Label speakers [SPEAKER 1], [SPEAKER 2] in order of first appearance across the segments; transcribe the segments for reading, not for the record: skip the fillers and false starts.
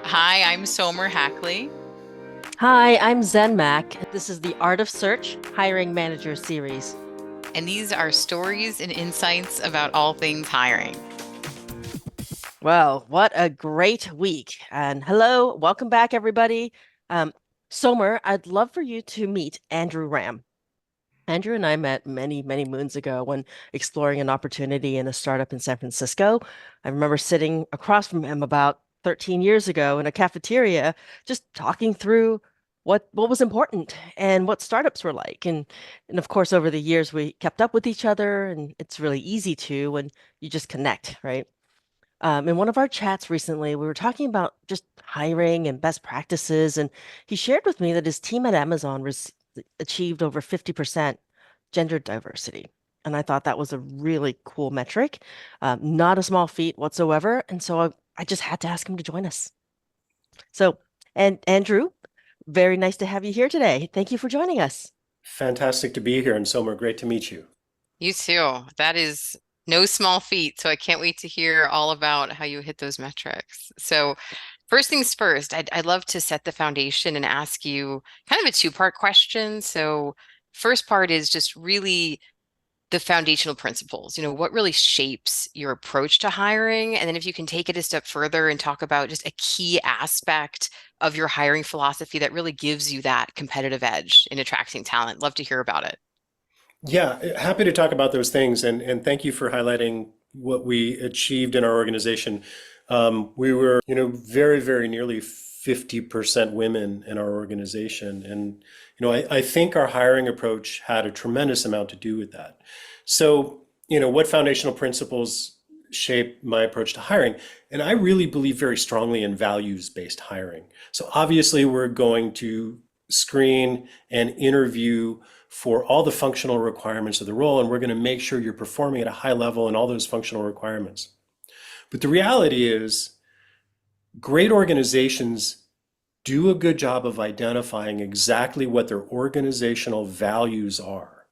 [SPEAKER 1] Hi, I'm Somer Hackley,
[SPEAKER 2] Hi, I'm Zen Mac. This is the Art of Search Hiring Manager series.
[SPEAKER 1] and these are stories and insights about all things hiring.
[SPEAKER 2] Well, what a great week. And hello, welcome back, everybody. Um, Somer, I'd love for you to meet Andrew Ramm. Andrew and I met many, many moons ago when exploring an opportunity in a startup in San Francisco. I remember sitting across from him about 13 years ago in a cafeteria, just talking through what was important and what startups were like. And of course, over the years, we kept up with each other, and it's really easy to when you just connect, right? In one of our chats recently, we were talking about just hiring and best practices, and he shared with me that his team at Amazon achieved over 50% gender diversity. And I thought that was a really cool metric, not a small feat whatsoever. And so I just had to ask him to join us. So, and Andrew, very nice to have you here today. Thank you for joining us.
[SPEAKER 3] Fantastic to be here, and Somer, great to meet you.
[SPEAKER 1] You too. That is no small feat, so I can't wait to hear all about how you hit those metrics. So, first things first, I'd love to set the foundation and ask you kind of a two-part question. So, first part is just really the foundational principles, what really shapes your approach to hiring? And then if you can take it a step further and talk about just a key aspect of your hiring philosophy that really gives you that competitive edge in attracting talent. Love to hear about it.
[SPEAKER 3] Yeah, happy to talk about those things, and thank you for highlighting what we achieved in our organization. We were, very, very nearly 50% women in our organization, and I think our hiring approach had a tremendous amount to do with that. So, what foundational principles shape my approach to hiring? And I really believe very strongly in values-based hiring. So obviously, we're going to screen and interview for all the functional requirements of the role, and we're going to make sure you're performing at a high level in all those functional requirements. But the reality is, great organizations do a good job of identifying exactly what their organizational values are.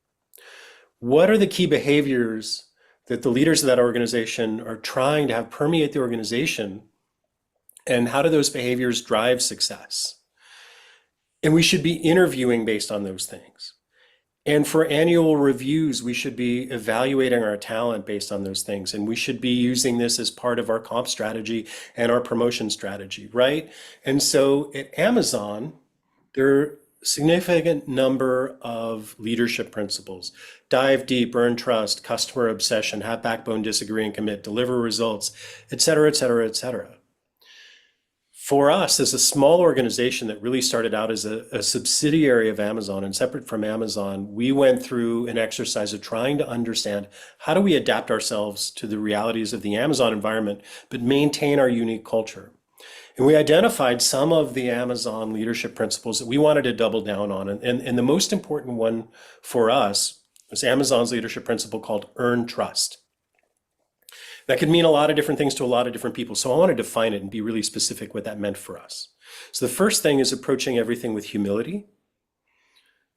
[SPEAKER 3] What are the key behaviors that the leaders of that organization are trying to have permeate the organization, and how do those behaviors drive success? And we should be interviewing based on those things. And for annual reviews, we should be evaluating our talent based on those things. And we should be using this as part of our comp strategy and our promotion strategy, right? And so at Amazon, there are a significant number of leadership principles. Dive deep, earn trust, customer obsession, have backbone, disagree and commit, deliver results, et cetera, et cetera, et cetera. For us, as a small organization that really started out as a subsidiary of Amazon and separate from Amazon, we went through an exercise of trying to understand how do we adapt ourselves to the realities of the Amazon environment, but maintain our unique culture. And we identified some of the Amazon leadership principles that we wanted to double down on. And the most important one for us was Amazon's leadership principle called earn trust. That could mean a lot of different things to a lot of different people. So I want to define it and be really specific what that meant for us. So the first thing is approaching everything with humility.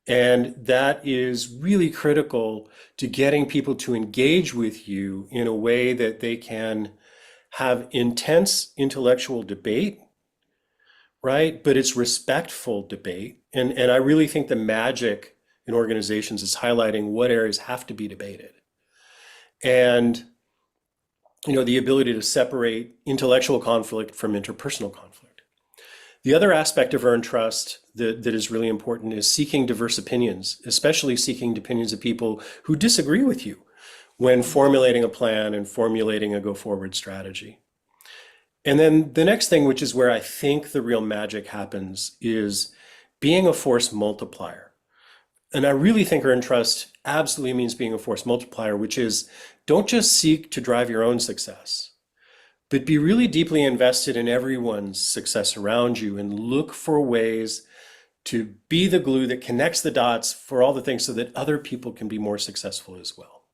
[SPEAKER 3] And that is really critical to getting people to engage with you in a way that they can have intense intellectual debate, right? But it's respectful debate. And I really think the magic in organizations is highlighting what areas have to be debated. And the ability to separate intellectual conflict from interpersonal conflict. The other aspect of earned trust that is really important is seeking diverse opinions, especially seeking opinions of people who disagree with you when formulating a plan and formulating a go-forward strategy. And then the next thing, which is where I think the real magic happens, is being a force multiplier. And I really think earned trust absolutely means being a force multiplier, which is don't just seek to drive your own success, but be really deeply invested in everyone's success around you and look for ways to be the glue that connects the dots for all the things so that other people can be more successful as well.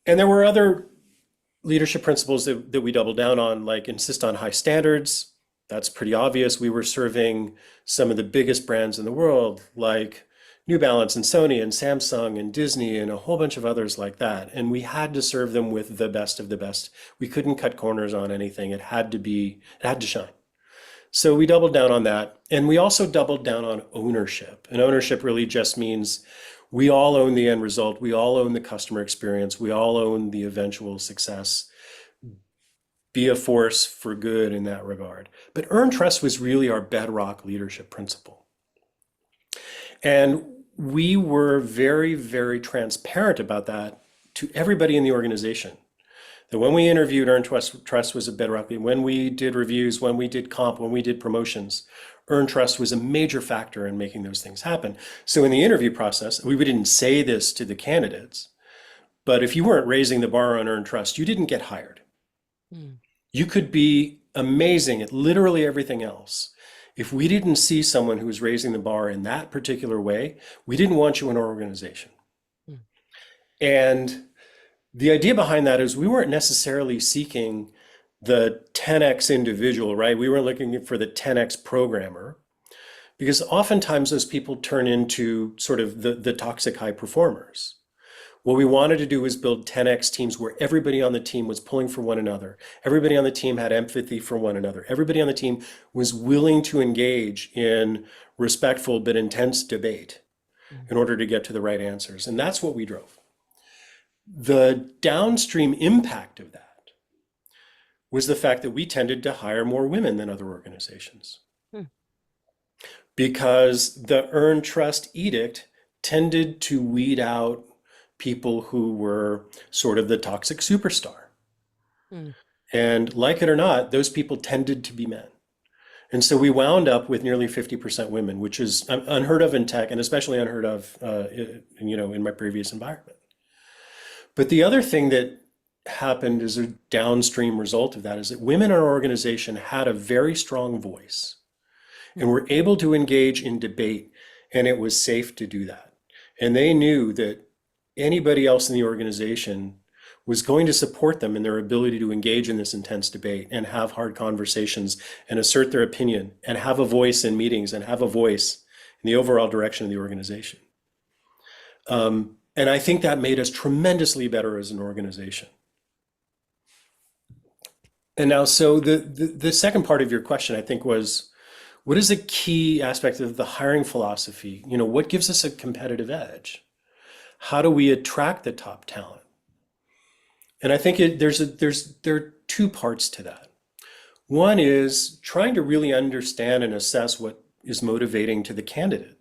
[SPEAKER 3] And there were other leadership principles that we doubled down on, like insist on high standards. That's pretty obvious. We were serving some of the biggest brands in the world, like New Balance and Sony and Samsung and Disney and a whole bunch of others like that. And we had to serve them with the best of the best. We couldn't cut corners on anything. It had to shine. So we doubled down on that. And we also doubled down on ownership. And ownership really just means we all own the end result. We all own the customer experience. We all own the eventual success. Be a force for good in that regard. But earn trust was really our bedrock leadership principle. And we were very, very transparent about that to everybody in the organization. That when we interviewed, earn trust was a bedrock. When we did reviews, when we did comp, when we did promotions, earn trust was a major factor in making those things happen. So in the interview process, we didn't say this to the candidates, but if you weren't raising the bar on earn trust, you didn't get hired.
[SPEAKER 2] Mm.
[SPEAKER 3] You could be amazing at literally everything else. If we didn't see someone who was raising the bar in that particular way, we didn't want you in our organization.
[SPEAKER 2] Mm.
[SPEAKER 3] And the idea behind that is we weren't necessarily seeking the 10x individual, right? We weren't looking for the 10x programmer, because oftentimes those people turn into sort of the toxic high performers. What we wanted to do was build 10x teams where everybody on the team was pulling for one another. Everybody on the team had empathy for one another. Everybody on the team was willing to engage in respectful but intense debate in order to get to the right answers. And that's what we drove. The downstream impact of that was the fact that we tended to hire more women than other organizations.
[SPEAKER 2] Hmm.
[SPEAKER 3] Because the earn trust edict tended to weed out people who were sort of the toxic superstar.
[SPEAKER 2] Mm.
[SPEAKER 3] And like it or not, those people tended to be men. And so we wound up with nearly 50% women, which is unheard of in tech, and especially unheard of, in my previous environment. But the other thing that happened as a downstream result of that is that women in our organization had a very strong voice and were able to engage in debate, and it was safe to do that. And they knew that anybody else in the organization was going to support them in their ability to engage in this intense debate and have hard conversations and assert their opinion and have a voice in meetings and have a voice in the overall direction of the organization. And I think that made us tremendously better as an organization. And now, so the second part of your question, I think, was, what is a key aspect of the hiring philosophy? What gives us a competitive edge? How do we attract the top talent? And I think there are two parts to that. One is trying to really understand and assess what is motivating to the candidate,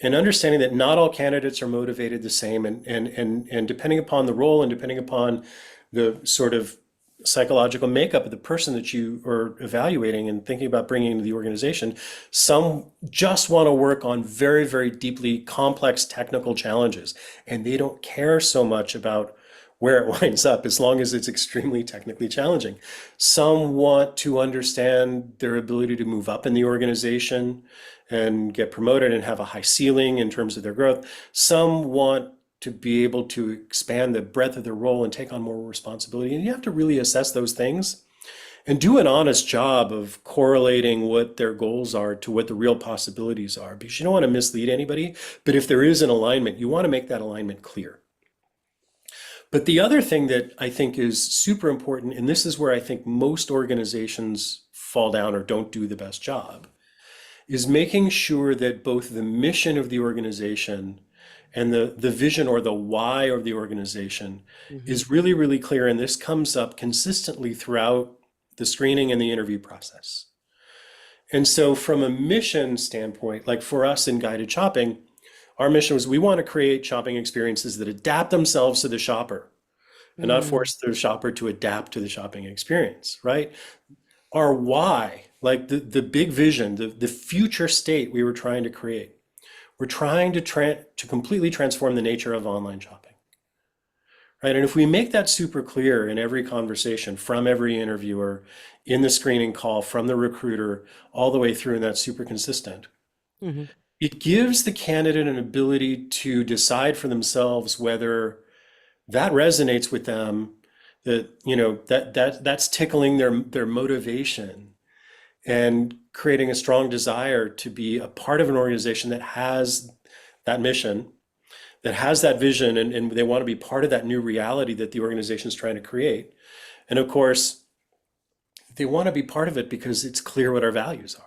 [SPEAKER 3] and understanding that not all candidates are motivated the same, and depending upon the role and depending upon the sort of psychological makeup of the person that you are evaluating and thinking about bringing into the organization, some just want to work on very, very deeply complex technical challenges, and they don't care so much about where it winds up as long as it's extremely technically challenging. Some want to understand their ability to move up in the organization and get promoted and have a high ceiling in terms of their growth. Some want to be able to expand the breadth of their role and take on more responsibility. And you have to really assess those things and do an honest job of correlating what their goals are to what the real possibilities are, because you don't want to mislead anybody. But if there is an alignment, you want to make that alignment clear. But the other thing that I think is super important, and this is where I think most organizations fall down or don't do the best job, is making sure that both the mission of the organization and the vision or the why of the organization is really, really clear. And this comes up consistently throughout the screening and the interview process. And so from a mission standpoint, like for us in guided shopping, our mission was we want to create shopping experiences that adapt themselves to the shopper and not force the shopper to adapt to the shopping experience, right? Our why, like the big vision, the future state we were trying to create. We're trying to completely transform the nature of online shopping, right? And if we make that super clear in every conversation, from every interviewer, in the screening call, from the recruiter, all the way through, and that's super consistent, it gives the candidate an ability to decide for themselves whether that resonates with them, that's tickling their motivation and creating a strong desire to be a part of an organization that has that mission, that has that vision, and they want to be part of that new reality that the organization is trying to create. And of course, they want to be part of it because it's clear what our values are.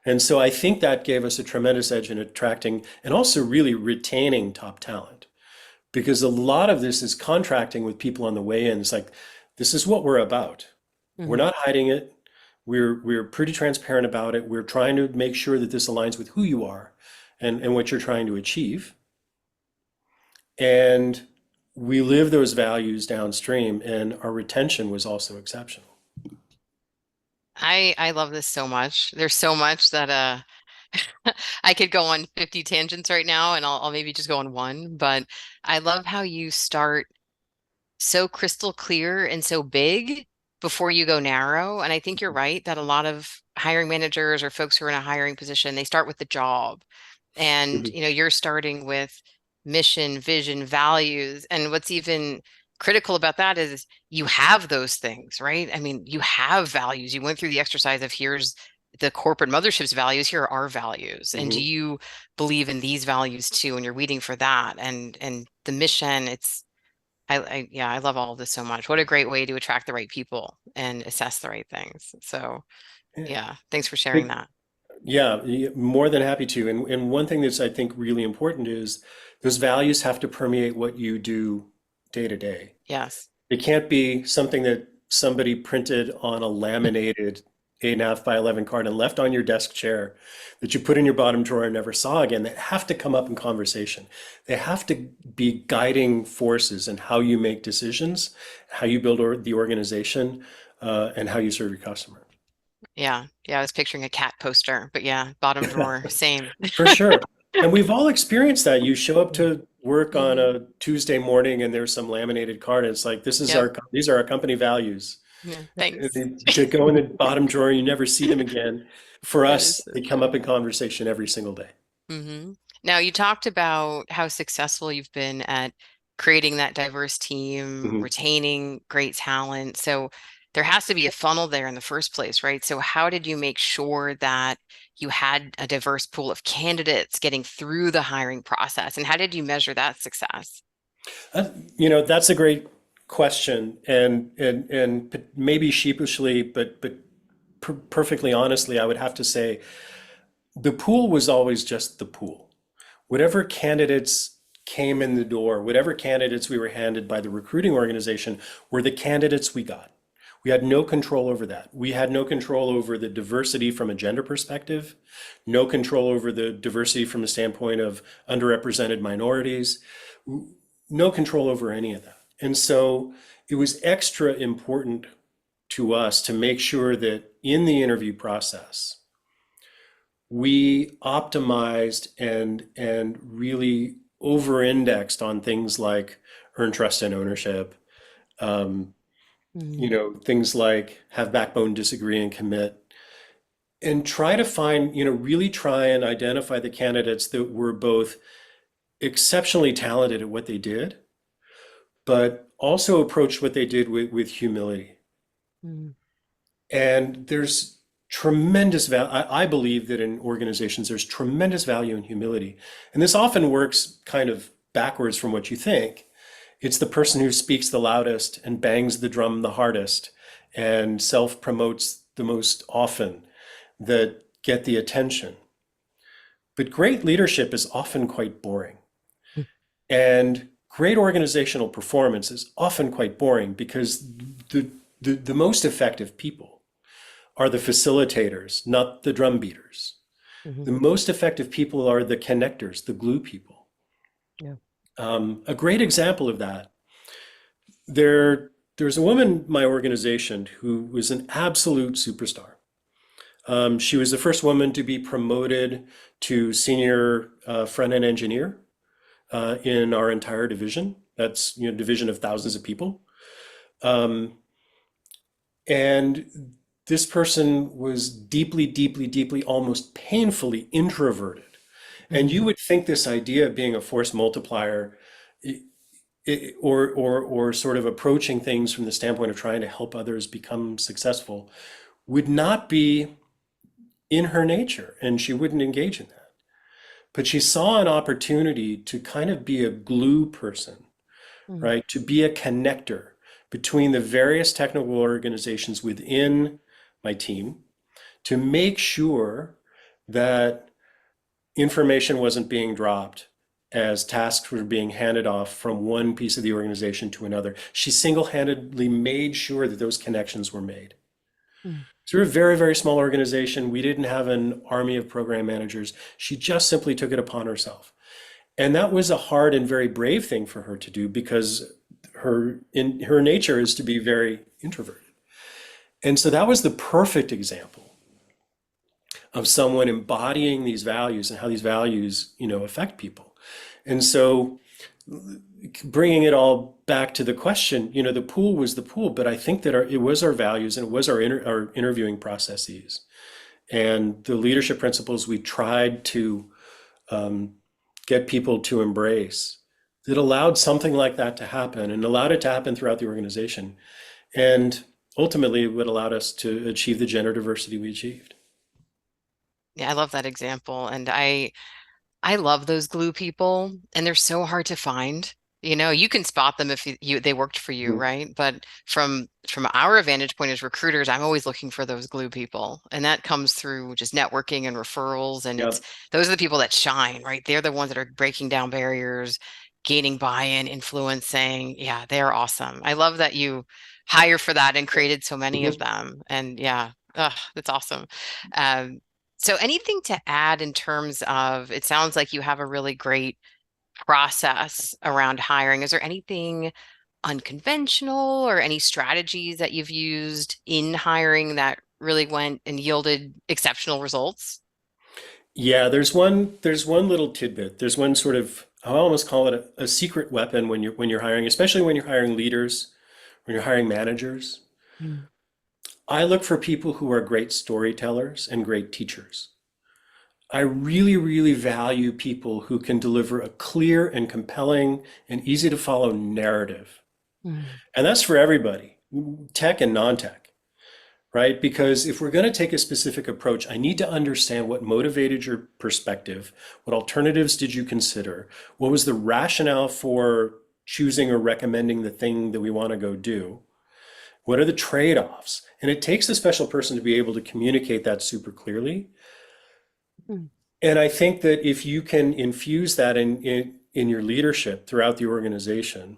[SPEAKER 3] And so I think that gave us a tremendous edge in attracting and also really retaining top talent, because a lot of this is contracting with people on the way in. It's like, this is what we're about. We're
[SPEAKER 2] Hmm.
[SPEAKER 3] not hiding it. We're pretty transparent about it. We're trying to make sure that this aligns with who you are and what you're trying to achieve. And we live those values downstream, and our retention was also exceptional.
[SPEAKER 1] I love this so much. There's so much that I could go on 50 tangents right now and I'll maybe just go on one, but I love how you start so crystal clear and so big before you go narrow. And I think you're right that a lot of hiring managers or folks who are in a hiring position, they start with the job. And
[SPEAKER 3] Mhm.
[SPEAKER 1] you're starting with mission, vision, values. And what's even critical about that is you have those things, right? I mean, you have values. You went through the exercise of here's the corporate mothership's values, here are our values. And do
[SPEAKER 3] Mhm.
[SPEAKER 1] you believe in these values too? And you're leading for that. And the mission, it's yeah, I love all of this so much. What a great way to attract the right people and assess the right things. So
[SPEAKER 3] Yeah.
[SPEAKER 1] yeah, thanks for sharing
[SPEAKER 3] But
[SPEAKER 1] that.
[SPEAKER 3] yeah, more than happy to. And one thing that's I think really important is those values have to permeate what you do day to day.
[SPEAKER 1] Yes.
[SPEAKER 3] It can't be something that somebody printed on a laminated 8.5 by 11 card and left on your desk chair that you put in your bottom drawer and never saw again. That have to come up in conversation. They have to be guiding forces in how you make decisions, how you build the organization, and how you serve your customer.
[SPEAKER 1] Yeah. Yeah. I was picturing a cat poster, but yeah, bottom drawer, same.
[SPEAKER 3] For sure. And we've all experienced that. You show up to work on
[SPEAKER 1] Hmm.
[SPEAKER 3] a Tuesday morning and there's some laminated card. And it's like,
[SPEAKER 1] Yep.
[SPEAKER 3] these are our company values.
[SPEAKER 1] Yeah.
[SPEAKER 3] And
[SPEAKER 1] Thanks.
[SPEAKER 3] they go in the bottom drawer, you never see them again. For
[SPEAKER 1] That is
[SPEAKER 3] us,
[SPEAKER 1] so
[SPEAKER 3] they come
[SPEAKER 1] true.
[SPEAKER 3] up in conversation every single day.
[SPEAKER 1] Hmm. Now, you talked about how successful you've been at creating that diverse team,
[SPEAKER 3] Mhm.
[SPEAKER 1] retaining great talent. So there has to be a funnel there in the first place, right? So how did you make sure that you had a diverse pool of candidates getting through the hiring process? And how did you measure that success?
[SPEAKER 3] Uh, that's a great question. And maybe sheepishly, but perfectly honestly, I would have to say the pool was always just the pool. Whatever candidates came in the door, whatever candidates we were handed by the recruiting organization were the candidates we got. We had no control over that. We had no control over the diversity from a gender perspective, no control over the diversity from a standpoint of underrepresented minorities, no control over any of that. And so it was extra important to us to make sure that in the interview process, we optimized and really over-indexed on things like earn trust and ownership, um,
[SPEAKER 2] Hmm.
[SPEAKER 3] things like have backbone, disagree, and commit, and try to find, really try and identify the candidates that were both exceptionally talented at what they did, but also approached what they did with humility.
[SPEAKER 2] Hmm.
[SPEAKER 3] And there's tremendous value. I believe that in organizations, there's tremendous value in humility. And this often works kind of backwards from what you think. It's the person who speaks the loudest and bangs the drum the hardest and self promotes the most often that get the attention. But great leadership is often quite boring. And great organizational performance is often quite boring because the most effective people are the facilitators, not the drum beaters.
[SPEAKER 2] Hmm.
[SPEAKER 3] The most effective people are the connectors, the glue people.
[SPEAKER 2] Yeah.
[SPEAKER 3] A great example of that, there's a woman in my organization who was an absolute superstar. She was the first woman to be promoted to senior front-end engineer in our entire division. That's division of thousands of people. Um, and this person was deeply, deeply, deeply, almost painfully introverted. And
[SPEAKER 2] Hmm.
[SPEAKER 3] you would think this idea of being a force multiplier or sort of approaching things from the standpoint of trying to help others become successful would not be in her nature, and she wouldn't engage in that. but she saw an opportunity to kind of be a glue person,
[SPEAKER 2] Mm,
[SPEAKER 3] right? To be a connector between the various technical organizations within my team to make sure that information wasn't being dropped as tasks were being handed off from one piece of the organization to another. She single-handedly made sure that those connections were made.
[SPEAKER 2] mm,
[SPEAKER 3] So we're a very, very small organization. We didn't have an army of program managers. She just simply took it upon herself. And that was a hard and very brave thing for her to do because her nature is to be very introverted. And so that was the perfect example of someone embodying these values and how these values, affect people. And so bringing it all back to the question, the pool was the pool, but I think that it was our values and it was our interviewing processes and the leadership principles we tried to get people to embrace that allowed something like that to happen and allowed it to happen throughout the organization. And ultimately, what allowed us to achieve the gender diversity we achieved.
[SPEAKER 1] Yeah, I love that example. And I love those glue people, and they're so hard to find. You can spot them if they worked for you,
[SPEAKER 3] Mhm.
[SPEAKER 1] right? But from our vantage point as recruiters, I'm always looking for those glue people, and that comes through just networking and referrals. And
[SPEAKER 3] Yeah.
[SPEAKER 1] those are the people that shine, right? They're the ones that are breaking down barriers, gaining buy-in, influencing. Yeah, they're awesome. I love that you hire for that and created so many of
[SPEAKER 3] Mhm.
[SPEAKER 1] them. And yeah, that's awesome. Um, so anything to add in terms of, it sounds like you have a really great process around hiring. Is there anything unconventional or any strategies that you've used in hiring that really went and yielded exceptional results?
[SPEAKER 3] Yeah, there's one little tidbit. There's one sort of I almost call it a secret weapon when you're hiring, especially when you're hiring leaders, when you're hiring managers.
[SPEAKER 2] mm,
[SPEAKER 3] I look for people who are great storytellers and great teachers. I really, really value people who can deliver a clear and compelling and easy to follow narrative.
[SPEAKER 2] mm,
[SPEAKER 3] And that's for everybody, tech and non-tech, right? Because if we're going to take a specific approach, I need to understand what motivated your perspective, what alternatives did you consider, what was the rationale for choosing or recommending the thing that we want to go do, what are the trade-offs? And it takes a special person to be able to communicate that super clearly.
[SPEAKER 2] mm,
[SPEAKER 3] And I think that if you can infuse that in your leadership throughout the organization,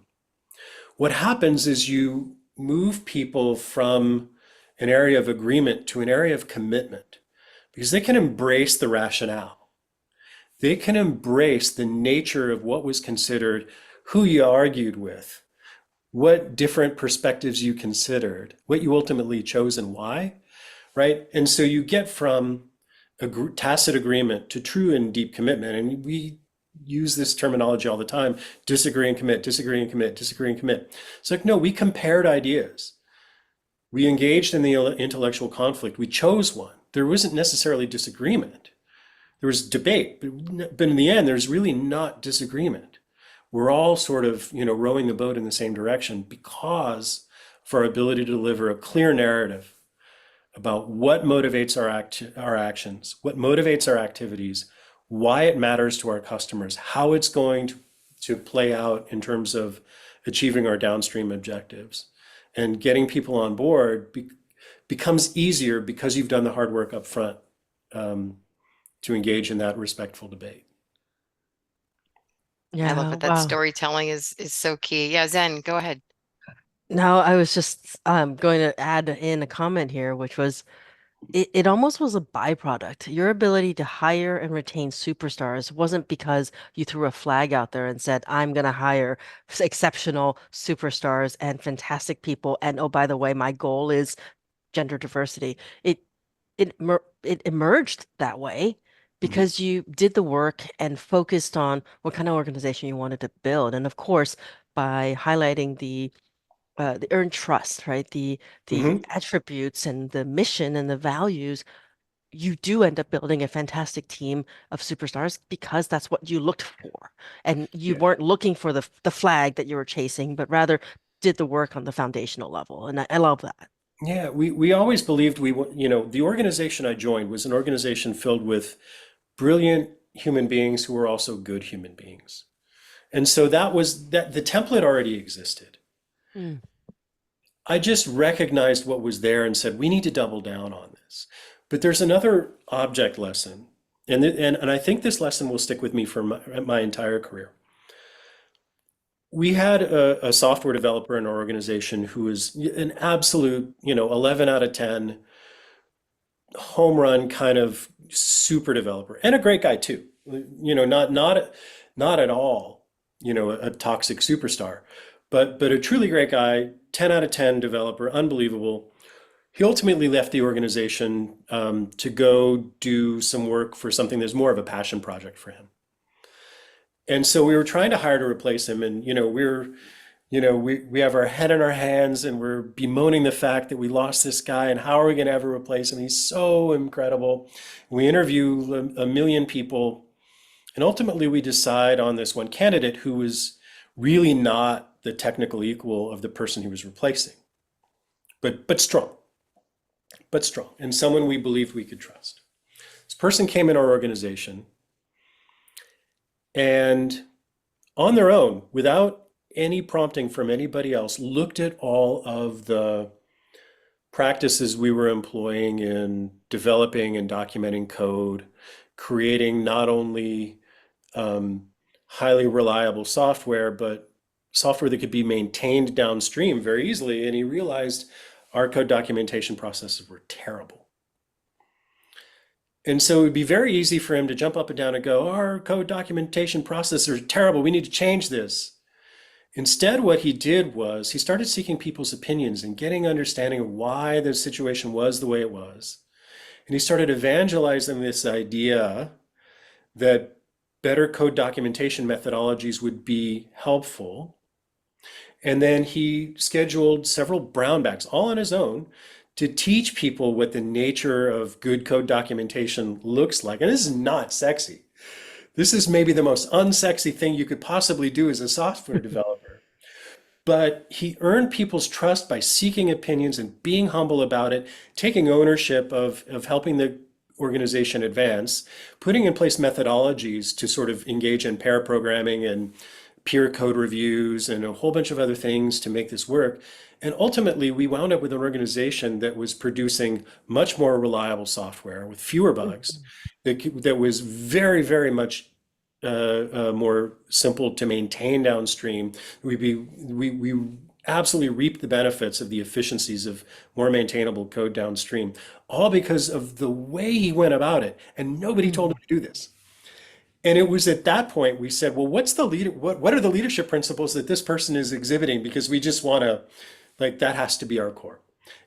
[SPEAKER 3] what happens is you move people from an area of agreement to an area of commitment because they can embrace the rationale. They can embrace the nature of what was considered, who you argued with, what different perspectives you considered, what you ultimately chose and why, right? And so you get from a tacit agreement to true and deep commitment. And we use this terminology all the time: disagree and commit, disagree and commit, disagree and commit. It's like, no, we compared ideas. We engaged in the intellectual conflict. We chose one. There wasn't necessarily disagreement. There was debate, but in the end, there's really not disagreement. We're all sort of, rowing the boat in the same direction because of our ability to deliver a clear narrative about what motivates our actions, what motivates our activities, why it matters to our customers, how it's going to play out in terms of achieving our downstream objectives. And getting people on board becomes easier because you've done the hard work up front um, to engage in that respectful debate.
[SPEAKER 1] I love
[SPEAKER 2] yeah,
[SPEAKER 1] it. That
[SPEAKER 2] wow.
[SPEAKER 1] storytelling is so key. Yeah, Zen, go ahead.
[SPEAKER 2] Now, I was just going to add in a comment here, which was it almost was a byproduct. Your ability to hire and retain superstars wasn't because you threw a flag out there and said, I'm going to hire exceptional superstars and fantastic people. And oh, by the way, my goal is gender diversity. It emerged that way
[SPEAKER 3] Mhm.
[SPEAKER 2] because you did the work and focused on what kind of organization you wanted to build. And of course, by highlighting the earned trust, right? The
[SPEAKER 3] Mhm.
[SPEAKER 2] attributes and the mission and the values, you do end up building a fantastic team of superstars because that's what you looked for. And you
[SPEAKER 3] Yeah.
[SPEAKER 2] weren't looking for the flag that you were chasing, but rather did the work on the foundational level. And I love that.
[SPEAKER 3] Yeah, we always believed the organization I joined was an organization filled with brilliant human beings who were also good human beings. And so that was that the template already existed.
[SPEAKER 2] Mm.
[SPEAKER 3] I just recognized what was there and said, we need to double down on this. But there's another object lesson. And I think this lesson will stick with me for my entire career. We had a software developer in our organization who was an absolute, 11 out of 10 home run kind of super developer and a great guy too. Not at all, a toxic superstar, but a truly great guy, 10 out of 10 developer, unbelievable. He ultimately left the organization to go do some work for something that's more of a passion project for him. And so we were trying to hire to replace him, and we have our head in our hands and we're bemoaning the fact that we lost this guy and how are we going to ever replace him? He's so incredible. We interview a million people, and ultimately we decide on this one candidate who was really not the technical equal of the person he was replacing, but strong, and someone we believed we could trust. This person came in our organization and on their own, without any prompting from anybody else, looked at all of the practices we were employing in developing and documenting code, creating not only highly reliable software, but software that could be maintained downstream very easily. And he realized our code documentation processes were terrible. And so it would be very easy for him to jump up and down and go, our code documentation processes are terrible. We need to change this. Instead, what he did was he started seeking people's opinions and getting understanding of why the situation was the way it was. And he started evangelizing this idea that better code documentation methodologies would be helpful. And then he scheduled several brown bags, all on his own, to teach people what the nature of good code documentation looks like. And this is not sexy. This is maybe the most unsexy thing you could possibly do as a software developer. But he earned people's trust by seeking opinions and being humble about it, taking ownership of helping the organization advance, putting in place methodologies to sort of engage in pair programming and peer code reviews and a whole bunch of other things to make this work. And ultimately, we wound up with an organization that was producing much more reliable software with fewer bugs, that was very, very much more simple to maintain downstream. We absolutely reaped the benefits of the efficiencies of more maintainable code downstream, all because of the way he went about it. And nobody told him to do this. And it was at that point we said, well, what are the leadership principles that this person is exhibiting? Because we just want to, that has to be our core.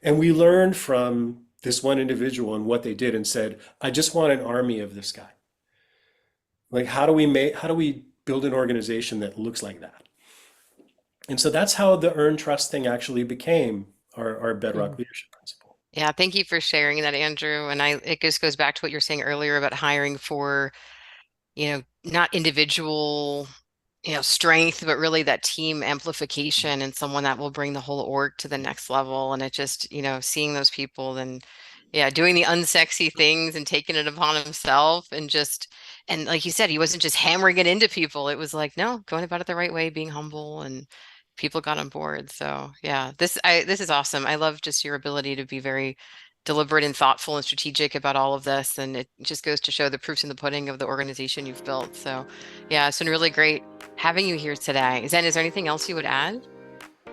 [SPEAKER 3] And we learned from this one individual and what they did and said, I just want an army of this guy. How do we build an organization that looks like that? And so that's how the earn trust thing actually became our bedrock leadership principle.
[SPEAKER 1] Yeah, thank you for sharing that, Andrew. And it just goes back to what you were saying earlier about hiring for, not individual, strength, but really that team amplification and someone that will bring the whole org to the next level. And it just, seeing those people and yeah, doing the unsexy things and taking it upon himself and like you said, he wasn't just hammering it into people. It was like, no, going about it the right way, being humble, and people got on board. So yeah, this is awesome. I love just your ability to be very deliberate and thoughtful and strategic about all of this. And it just goes to show the proofs in the pudding of the organization you've built. So yeah, it's been really great having you here today. Zen, is there anything else you would add?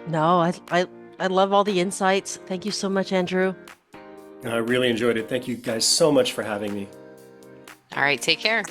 [SPEAKER 2] No, I love all the insights. Thank you so much, Andrew.
[SPEAKER 3] I really enjoyed it. Thank you guys so much for having me.
[SPEAKER 1] All right, take care.